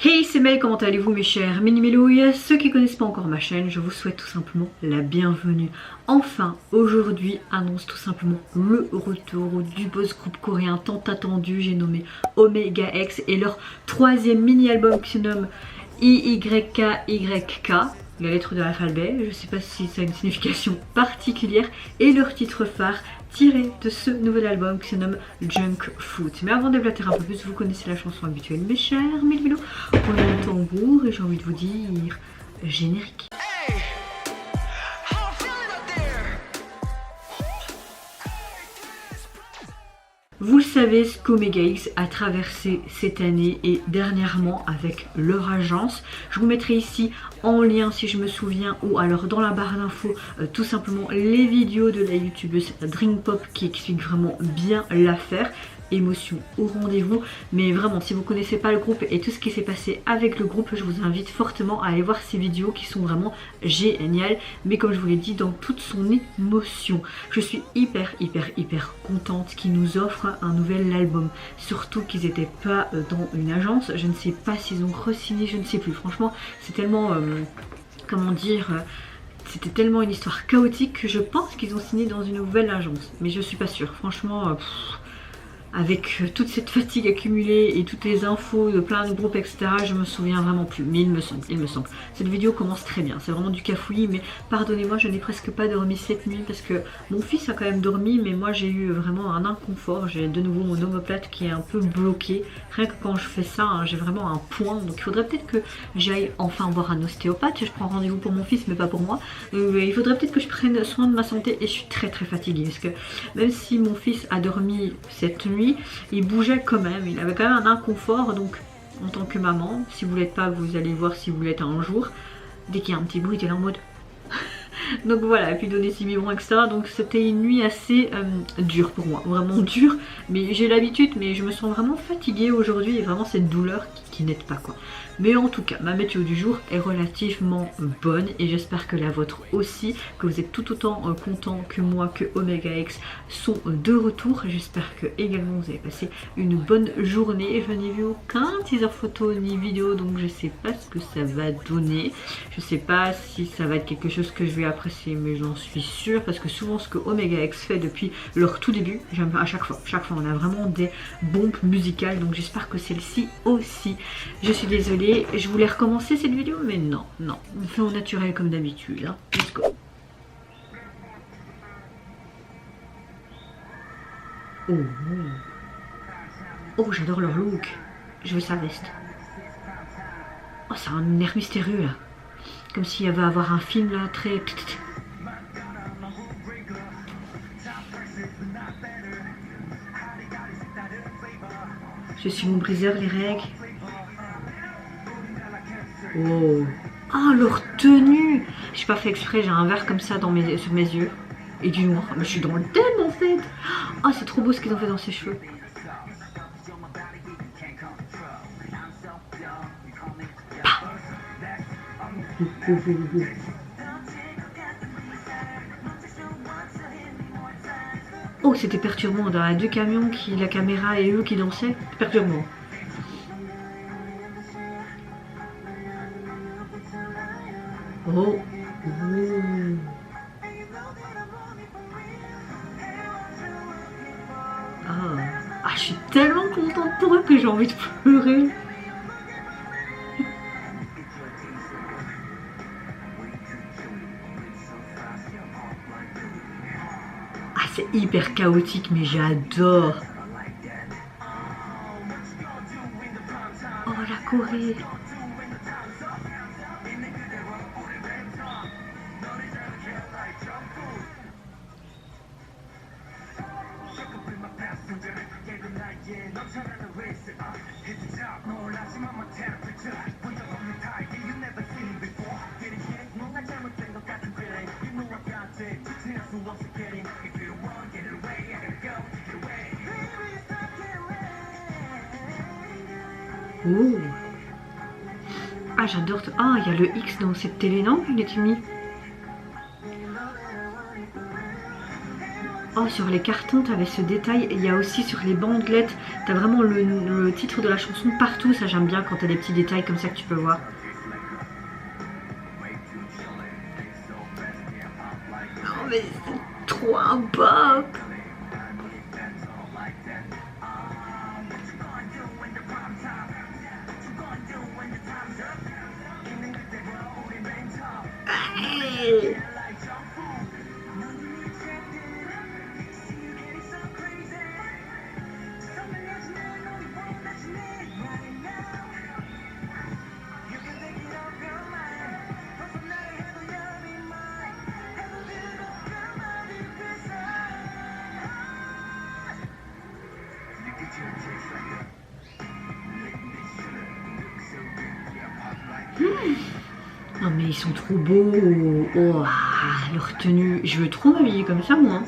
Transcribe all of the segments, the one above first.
Hey, c'est Mel, comment allez-vous mes chers mini-mélouilles? Ceux qui connaissent pas encore ma chaîne, je vous souhaite tout simplement la bienvenue. Enfin, aujourd'hui annonce tout simplement le retour du boss groupe coréen tant attendu, j'ai nommé Omega X, et leur troisième mini-album qui se nomme IYKYK, la lettre de l'alphabet, je sais pas si ça a une signification particulière, et leur titre phare tiré de ce nouvel album qui se nomme Junk Fruit. Mais avant de déblater un peu plus, vous connaissez la chanson habituelle mes chers mille-mélos. On a le tambour et j'ai envie de vous dire générique. Vous le savez, ce qu'Omega X a traversé cette année et dernièrement avec leur agence. Je vous mettrai ici en lien si je me souviens ou alors dans la barre d'infos tout simplement les vidéos de la youtubeuse Drinkpop qui explique vraiment bien l'affaire. Émotion au rendez-vous, mais vraiment si vous connaissez pas le groupe et tout ce qui s'est passé avec le groupe, je vous invite fortement à aller voir ces vidéos qui sont vraiment géniales, mais comme je vous l'ai dit, dans toute son émotion. Je suis hyper contente qu'ils nous offrent un nouvel album, surtout qu'ils n'étaient pas dans une agence. Je ne sais pas s'ils ont re-signé, je ne sais plus, franchement c'est tellement comment dire, c'était tellement une histoire chaotique que je pense qu'ils ont signé dans une nouvelle agence, mais je suis pas sûre, franchement avec toute cette fatigue accumulée et toutes les infos de plein de groupes etc, je me souviens vraiment plus, mais il me semble. Cette vidéo commence très bien, c'est vraiment du cafouillis, mais pardonnez-moi, je n'ai presque pas dormi cette nuit parce que mon fils a quand même dormi, mais moi j'ai eu vraiment un inconfort, j'ai de nouveau mon omoplate qui est un peu bloqué, rien que quand je fais ça, hein, j'ai vraiment un point, donc il faudrait peut-être que j'aille enfin voir un ostéopathe. Je prends rendez-vous pour mon fils mais pas pour moi, il faudrait peut-être que je prenne soin de ma santé et je suis très fatiguée parce que même si mon fils a dormi cette nuit, il bougeait quand même, il avait quand même un inconfort, donc en tant que maman, si vous l'êtes pas, vous allez voir si vous l'êtes un jour, dès qu'il y a un petit bruit, il est là en mode... Donc voilà, et puis donner 6 biberons, etc. Donc c'était une nuit assez dure pour moi, vraiment dure, mais j'ai l'habitude, mais je me sens vraiment fatiguée aujourd'hui et vraiment cette douleur qui n'aide pas quoi. Mais en tout cas, ma météo du jour est relativement bonne et j'espère que la vôtre aussi, que vous êtes tout autant content que moi que Omega X sont de retour. J'espère que également vous avez passé une bonne journée. Je n'ai vu aucun teaser photo ni vidéo, donc je sais pas ce que ça va donner. Je sais pas si ça va être quelque chose que je vais apprécier, mais j'en suis sûre parce que souvent ce que Omega X fait depuis leur tout début, j'aime à chaque fois on a vraiment des bombes musicales, donc j'espère que celle-ci aussi. Je suis désolée, je voulais recommencer cette vidéo, mais non, on fait au naturel comme d'habitude, hein. Let's go. Oh, j'adore leur look. Je veux sa veste. Oh, c'est un air mystérieux là. Comme s'il y avait à avoir un film là, très... Je suis mon briseur, les règles. Oh. Ah, leur tenue. J'ai pas fait exprès, j'ai un verre comme ça sur mes yeux. Et du noir. Mais je suis dans le thème en fait. Ah, c'est trop beau ce qu'ils ont fait dans ses cheveux. Oh, c'était perturbant. Dans les deux camions, la caméra et eux qui dansaient. Perturbant. Oh. Ah, je suis tellement contente pour eux que j'ai envie de pleurer. Ah, c'est hyper chaotique, mais j'adore. Oh, la Corée. Oh. Ah, j'adore. Ah, il y a le X dans cette télé, non? Il est mis. Oh, sur les cartons, tu avais ce détail. Il y a aussi sur les bandelettes, tu as vraiment le titre de la chanson partout. Ça, j'aime bien quand tu as des petits détails comme ça que tu peux voir. Oh, mais c'est trop un pop. Hey. Non mais ils sont trop beaux. Oh, leur tenue. Je veux trop m'habiller comme ça moi.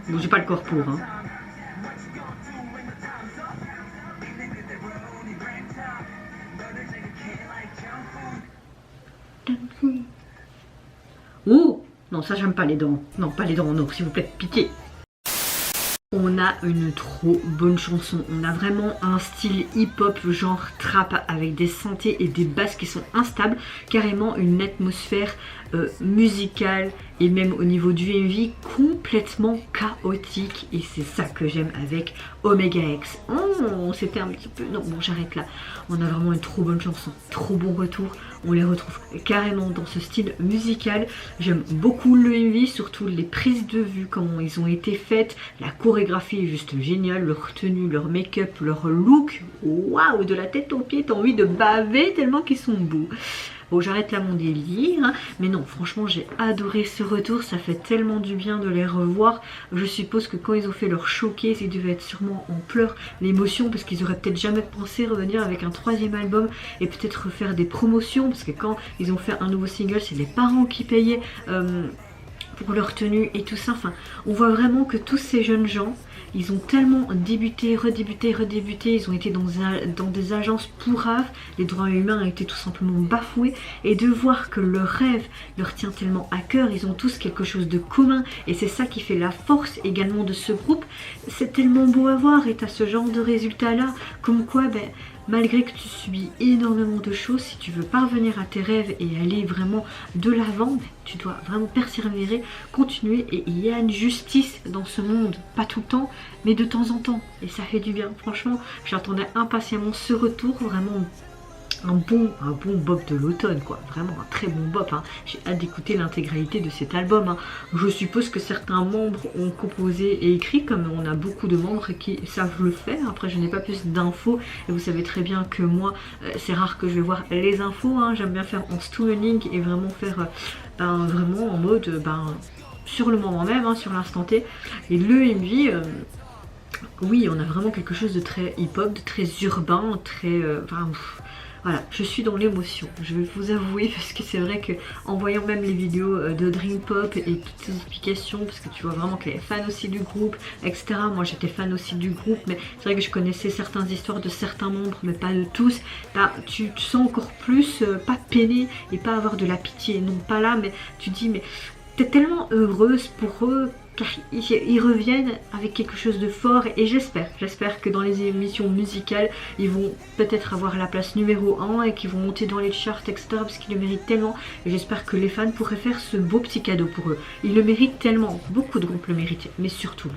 Bon, j'ai pas le corps pour. Hein. Oh non, ça j'aime pas les dents. Non, pas les dents en or, s'il vous plaît, pitié. On a une trop bonne chanson, on a vraiment un style hip-hop genre trap avec des synthés et des basses qui sont instables, carrément une atmosphère musicale et même au niveau du MV complètement chaotique et c'est ça que j'aime avec Omega X. Oh, c'était un petit peu... Non, bon j'arrête là. On a vraiment une trop bonne chanson, trop bon retour. On les retrouve carrément dans ce style musical. J'aime beaucoup le MV, surtout les prises de vue, comment ils ont été faites. La chorégraphie est juste géniale, leur tenue, leur make-up, leur look. Waouh, de la tête aux pieds, t'as envie de baver tellement qu'ils sont beaux. Bon, j'arrête là mon délire, hein. Mais non, franchement, j'ai adoré ce retour. Ça fait tellement du bien de les revoir. Je suppose que quand ils ont fait leur showcase, ils devaient être sûrement en pleurs, l'émotion, parce qu'ils auraient peut-être jamais pensé revenir avec un troisième album et peut-être refaire des promotions, parce que quand ils ont fait un nouveau single, c'est les parents qui payaient pour leur tenue et tout ça. Enfin, on voit vraiment que tous ces jeunes gens, ils ont tellement débuté, redébuté, ils ont été dans des agences pourraves, les droits humains ont été tout simplement bafoués, et de voir que leur rêve leur tient tellement à cœur, ils ont tous quelque chose de commun, et c'est ça qui fait la force également de ce groupe. C'est tellement beau à voir, et t'as ce genre de résultat là, comme quoi, ben, malgré que tu subis énormément de choses, si tu veux parvenir à tes rêves et aller vraiment de l'avant, tu dois vraiment persévérer, continuer, et il y a une justice dans ce monde, pas tout le temps, mais de temps en temps, et ça fait du bien. Franchement, j'attendais impatiemment ce retour, vraiment un bon bop de l'automne, quoi, vraiment un très bon bop, hein. J'ai hâte d'écouter l'intégralité de cet album, hein. Je suppose que certains membres ont composé et écrit, comme on a beaucoup de membres qui savent le faire. Après, je n'ai pas plus d'infos, et vous savez très bien que moi, c'est rare que je vais voir les infos, hein. J'aime bien faire en streaming et vraiment faire vraiment en mode sur le moment même, hein, sur l'instant T. Et le MV, oui, on a vraiment quelque chose de très hip-hop, de très urbain, très... voilà, je suis dans l'émotion, je vais vous avouer, parce que c'est vrai que en voyant même les vidéos de Dream Pop et toutes ces explications, parce que tu vois vraiment qu'elle est fan aussi du groupe, etc. Moi j'étais fan aussi du groupe, mais c'est vrai que je connaissais certaines histoires de certains membres, mais pas de tous. Bah, tu te sens encore plus, pas peiné et pas avoir de la pitié, non pas là, mais tu dis, mais t'es tellement heureuse pour eux, car ils reviennent avec quelque chose de fort, et j'espère que dans les émissions musicales ils vont peut-être avoir la place numéro 1 et qu'ils vont monter dans les charts, etc., parce qu'ils le méritent tellement, et j'espère que les fans pourraient faire ce beau petit cadeau pour eux. Ils le méritent tellement, beaucoup de groupes le méritent, mais surtout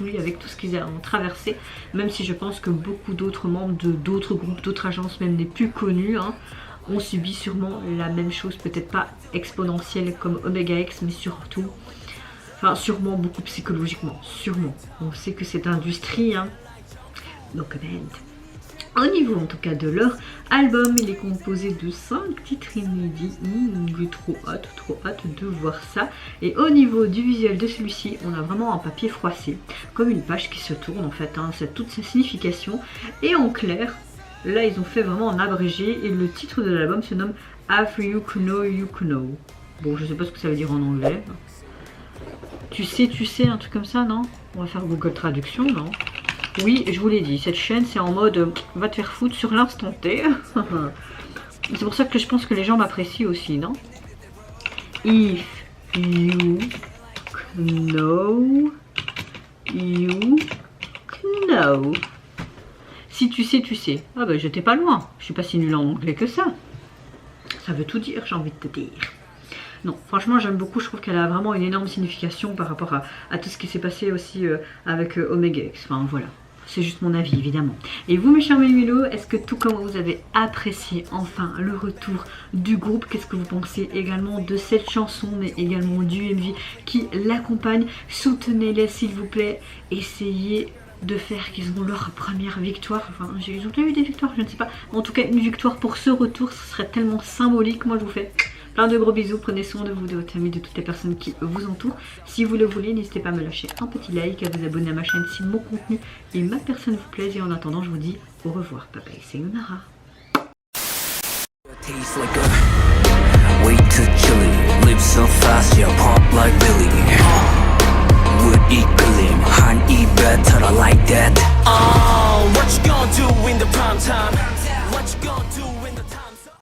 lui avec tout ce qu'ils ont traversé, même si je pense que beaucoup d'autres membres d'autres groupes, d'autres agences même, les plus connus, hein, ont subi sûrement la même chose, peut-être pas exponentielle comme Omega X, mais surtout, enfin sûrement beaucoup psychologiquement, sûrement. On sait que cette industrie, hein, donc au niveau en tout cas de leur album, il est composé de 5 titres inédits. J'ai trop hâte de voir ça. Et au niveau du visuel de celui-ci, on a vraiment un papier froissé, comme une page qui se tourne en fait, hein, c'est toute sa signification. Et en clair, là ils ont fait vraiment en abrégé, et le titre de l'album se nomme After You Know You Know. Bon, je sais pas ce que ça veut dire en anglais. Tu sais, un truc comme ça, non? On va faire Google Traduction, non? Oui, je vous l'ai dit, cette chaîne c'est en mode va te faire foutre sur l'instant T. C'est pour ça que je pense que les gens m'apprécient aussi, non? If you know you know. Si tu sais, tu sais. Ah bah j'étais pas loin. Je suis pas si nulle en anglais que ça. Ça veut tout dire, j'ai envie de te dire. Non, franchement j'aime beaucoup, je trouve qu'elle a vraiment une énorme signification par rapport à tout ce qui s'est passé aussi avec Omega X. Enfin voilà, c'est juste mon avis évidemment. Et vous mes chers Mélumélos, est-ce que tout comme vous avez apprécié enfin le retour du groupe? Qu'est-ce que vous pensez également de cette chanson, mais également du MV qui l'accompagne? Soutenez-les s'il vous plaît, essayez de faire qu'ils ont leur première victoire. Enfin, ils ont déjà eu des victoires, je ne sais pas. En tout cas, une victoire pour ce retour, ce serait tellement symbolique. Moi, je vous fais plein de gros bisous. Prenez soin de vous, de votre famille, de toutes les personnes qui vous entourent. Si vous le voulez, n'hésitez pas à me lâcher un petit like, à vous abonner à ma chaîne si mon contenu et ma personne vous plaisent. Et en attendant, je vous dis au revoir. Bye bye, c'est Yunara. Would eat glim, han eat better like that. Oh, what you gonna do in the prime time? What you gonna do?